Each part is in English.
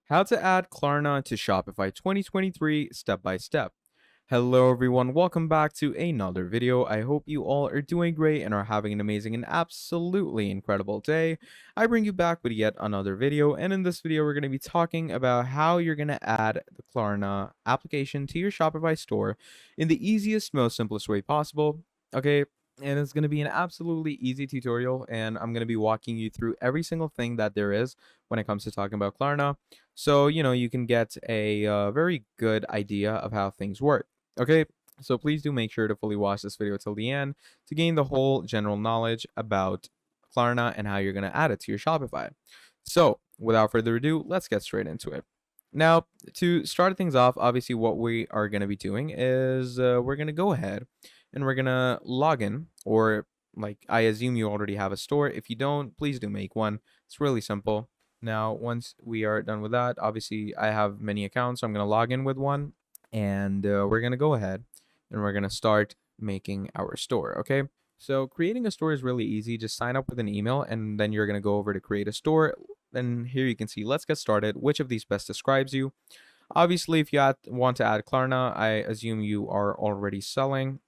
How to add Klarna to Shopify 2023 step by step. Hello everyone, welcome back to another video. I hope you all are doing great and are having an amazing and absolutely incredible day. I bring you back with yet another video, and in this video we're going to be talking about how you're going to add the Klarna application to your Shopify store in the easiest, most simplest way possible. Okay, and it's going to be an absolutely easy tutorial, and I'm going to be walking you through every single thing that there is when it comes to talking about Klarna. So, you can get a very good idea of how things work. Okay, so please do make sure to fully watch this video till the end to gain the whole general knowledge about Klarna and how you're going to add it to your Shopify. So, without further ado, let's get straight into it. Now, to start things off, obviously, what we are going to be doing is we're going to go ahead and we're going to log in, or like I assume you already have a store. If you don't, please do make one. It's really simple. Now, once we are done with that, obviously I have many accounts, so I'm going to log in with one, and we're going to go ahead and we're going to start making our store. Okay. So creating a store is really easy. Just sign up with an email, and then you're going to go over to create a store. Then here you can see, let's get started. Which of these best describes you? Obviously, if you want to add Klarna, I assume you are already selling.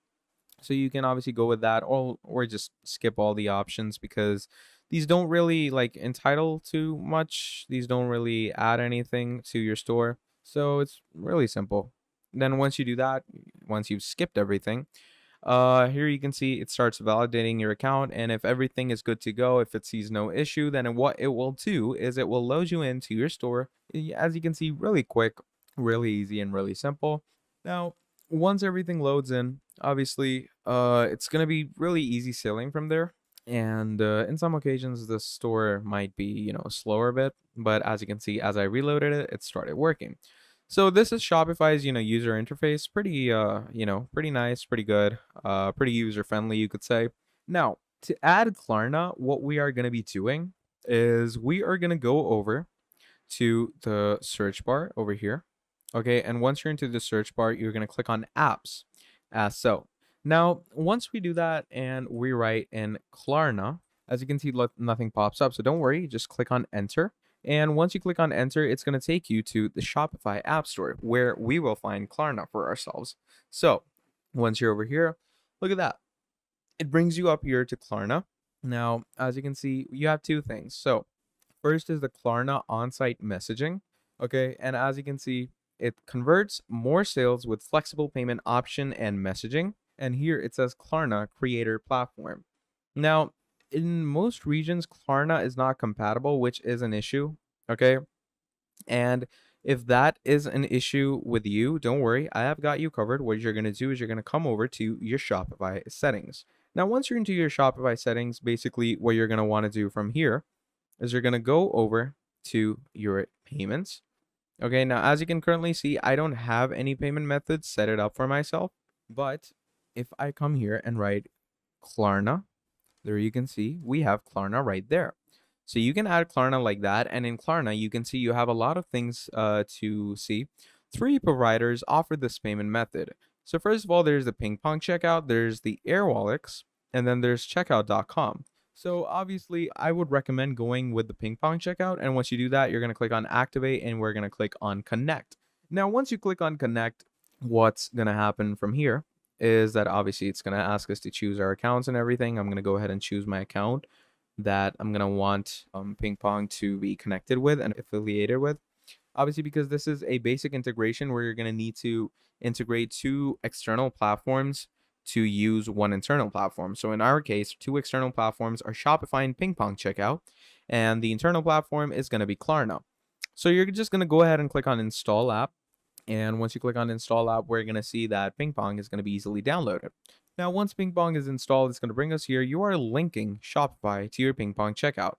So you can obviously go with that, or just skip all the options because these don't really like entitle to much. These don't really add anything to your store. So it's really simple. Then once you do that, once you've skipped everything, here you can see it starts validating your account, and if everything is good to go, if it sees no issue, then what it will do is it will load you into your store, as you can see, really quick, really easy, and really simple. Now, once everything loads in, obviously it's going to be really easy sailing from there, and in some occasions the store might be slower a bit, but as you can see, as I reloaded it, it started working. So this is Shopify's, user interface. Pretty, pretty nice, pretty good, pretty user friendly, you could say. Now, to add Klarna, what we are going to be doing is we are going to go over to the search bar over here. Okay, and once you're into the search bar, you're going to click on apps as so. Now, once we do that and we write in Klarna, as you can see, nothing pops up. So don't worry, just click on enter. And once you click on enter, it's going to take you to the Shopify App Store where we will find Klarna for ourselves. So once you're over here, look at that. It brings you up here to Klarna. Now, as you can see, you have two things. So first is the Klarna on-site messaging. Okay, and as you can see, it converts more sales with flexible payment option and messaging. And here it says Klarna Creator Platform. Now, in most regions, Klarna is not compatible, which is an issue. Okay, and if that is an issue with you, don't worry, I have got you covered. What you're going to do is you're going to come over to your Shopify settings. Now, once you're into your Shopify settings, basically what you're going to want to do from here is you're going to go over to your payments. Okay, now as you can currently see, I don't have any payment methods set it up for myself. But if I come here and write Klarna, there you can see we have Klarna right there. So you can add Klarna like that. And in Klarna, you can see you have a lot of things to see. 3 providers offer this payment method. So first of all, there's the Ping Pong checkout, there's the Air Wallets, and then there's checkout.com. So obviously, I would recommend going with the Ping Pong checkout. And once you do that, you're going to click on activate and we're going to click on connect. Now, once you click on connect, what's going to happen from here is that obviously it's going to ask us to choose our accounts and everything. I'm going to go ahead and choose my account that I'm going to want Ping Pong to be connected with and affiliated with. Obviously, because this is a basic integration where you're going to need to integrate 2 external platforms to use 1 internal platform. So in our case, 2 external platforms are Shopify and Ping Pong Checkout, and the internal platform is going to be Klarna. So you're just going to go ahead and click on install app. And once you click on install app, we're going to see that Ping Pong is going to be easily downloaded. Now, once Ping Pong is installed, it's going to bring us here. You are linking Shopify to your Ping Pong checkout.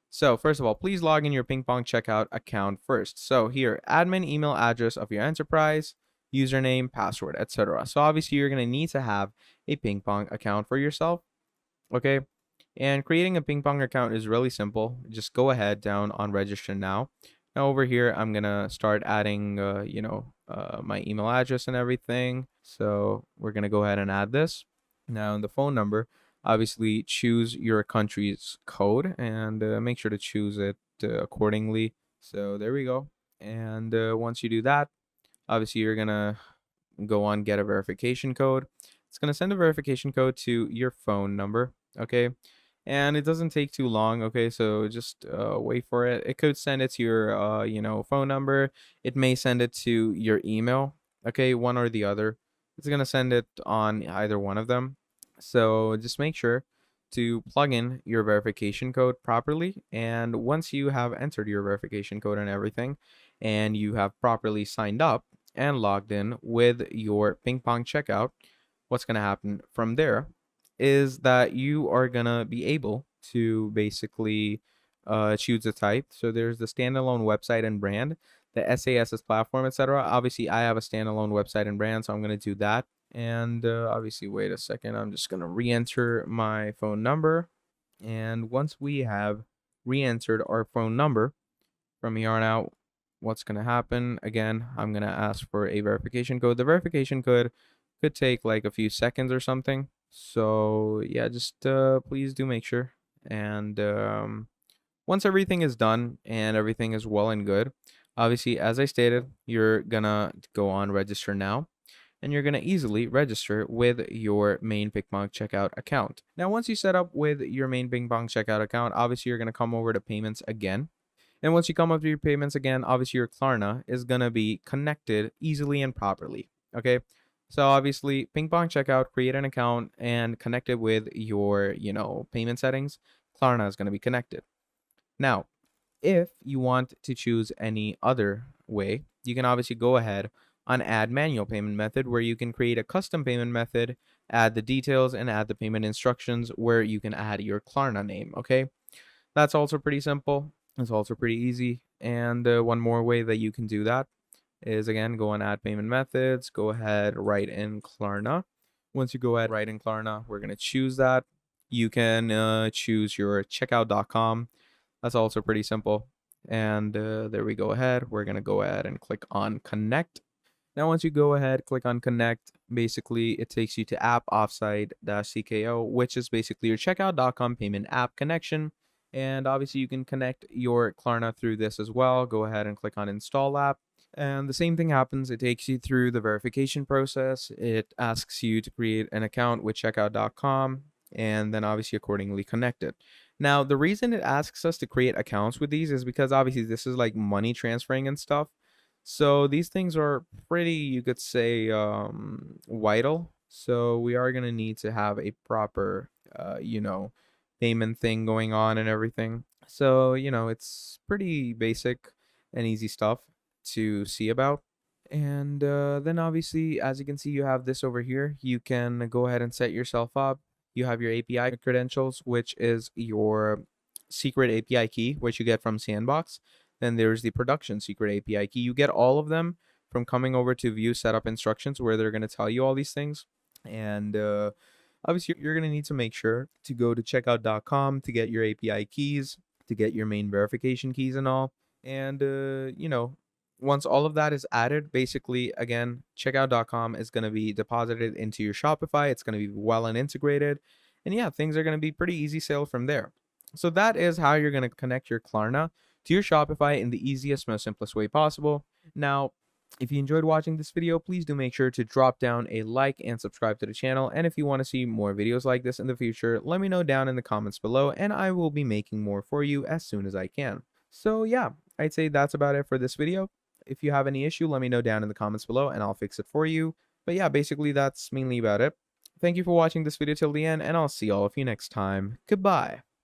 So first of all, please log in your Ping Pong checkout account first. So here, admin email address of your enterprise, username, password, etc. So obviously you're going to need to have a Ping Pong account for yourself. Okay. And creating a Ping Pong account is really simple. Just go ahead down on register now. Now over here, I'm going to start adding, my email address and everything. So we're going to go ahead and add this. Now in the phone number, obviously choose your country's code and make sure to choose it accordingly. So there we go. And once you do that, obviously you're gonna go on get a verification code. It's gonna send a verification code to your phone number. Okay, and it doesn't take too long. Okay, so just wait for it. It could send it to your phone number. It may send it to your email. Okay, one or the other. It's gonna send it on either one of them. So just make sure to plug in your verification code properly. And once you have entered your verification code and everything, and you have properly signed up and logged in with your ping pong checkout, what's going to happen from there is that you are going to be able to basically choose a type. So there's the standalone website and brand, the SaaS platform, etc. Obviously, I have a standalone website and brand, so I'm going to do that. And obviously, wait a second, I'm just going to re-enter my phone number. And once we have re-entered our phone number, from here on out, what's going to happen? Again, I'm going to ask for a verification code. The verification code could take like a few seconds or something. So yeah, just please do make sure. And once everything is done and everything is well and good, obviously, as I stated, you're gonna go on register now, and you're gonna easily register with your main PingPong checkout account. Now, once you set up with your main PingPong checkout account, obviously you're gonna come over to payments again. And once you come up to your payments again, obviously your Klarna is gonna be connected easily and properly. Okay. So obviously, ping pong checkout, create an account and connect it with your, payment settings. Klarna is gonna be connected. Now, if you want to choose any other way, you can obviously go ahead on add manual payment method where you can create a custom payment method, add the details and add the payment instructions where you can add your Klarna name. Okay. That's also pretty simple. It's also pretty easy. And one more way that you can do that is again, go and add payment methods, go ahead, write in Klarna. Once you go ahead, write in Klarna, we're going to choose that. You can choose your checkout.com. That's also pretty simple. And there we go ahead. We're going to go ahead and click on connect. Now, once you go ahead, click on connect, basically it takes you to app offsite-cko, which is basically your checkout.com payment app connection. And obviously you can connect your Klarna through this as well. Go ahead and click on install app. And the same thing happens. It takes you through the verification process. It asks you to create an account with checkout.com and then obviously accordingly connect it. Now, the reason it asks us to create accounts with these is because obviously this is like money transferring and stuff. So these things are pretty, you could say, vital. So we are going to need to have a proper, payment thing going on and everything. So, it's pretty basic and easy stuff to see about. And then obviously, as you can see, you have this over here. You can go ahead and set yourself up. You have your API credentials, which is your secret API key, which you get from Sandbox. Then there's the production secret API key. You get all of them from coming over to view setup instructions where they're going to tell you all these things. And obviously, you're going to need to make sure to go to checkout.com to get your API keys, to get your main verification keys and all. And, once all of that is added, basically, again, checkout.com is going to be deposited into your Shopify. It's going to be well and integrated. And yeah, things are going to be pretty easy sale from there. So that is how you're going to connect your Klarna to your Shopify in the easiest, most simplest way possible. Now, if you enjoyed watching this video, please do make sure to drop down a like and subscribe to the channel. And if you want to see more videos like this in the future, let me know down in the comments below and I will be making more for you as soon as I can. So yeah, I'd say that's about it for this video. If you have any issue, let me know down in the comments below and I'll fix it for you. But yeah, basically that's mainly about it. Thank you for watching this video till the end and I'll see all of you next time. Goodbye.